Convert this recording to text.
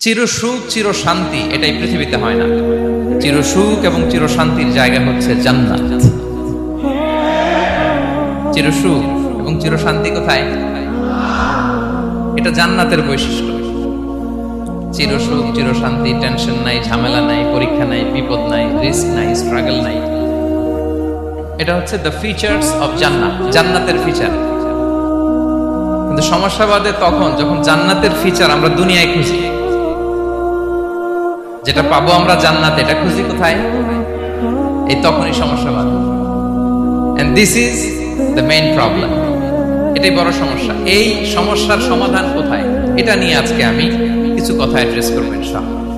চিরসুখ চিরশান্তি এটাই পৃথিবীতে হয় না। চিরসুখ এবং চিরশান্তির জায়গা হচ্ছে জান্নাত। চিরসুখ এবং চিরশান্তি কোথায়? এটা জান্নাতের বৈশিষ্ট্য। চিরসুখ চিরশান্তি, টেনশন নাই, ঝামেলা নাই, পরীক্ষা নাই, বিপদ নাই, রিস্ক নাই, স্ট্রাগল নাই। এটা হচ্ছে দ্য ফিচার্স অফ জান্নাত, জান্নাতের ফিচার। কিন্তু সমস্যা বাদে তখন যখন জান্নাতের ফিচার আমরা দুনিয়ায় খুঁজি। যেটা পাবো আমরা জান্নাতে, এটা খুঁজি কোথায়? এই তখনই সমস্যা বাদে। And this is the main problem. এটাই বড় সমস্যা। এই সমস্যার সমাধান কোথায়? এটা নিয়ে আজকে আমি কিছু কথা অ্যাড্রেস করবো ইনশাআল্লাহ।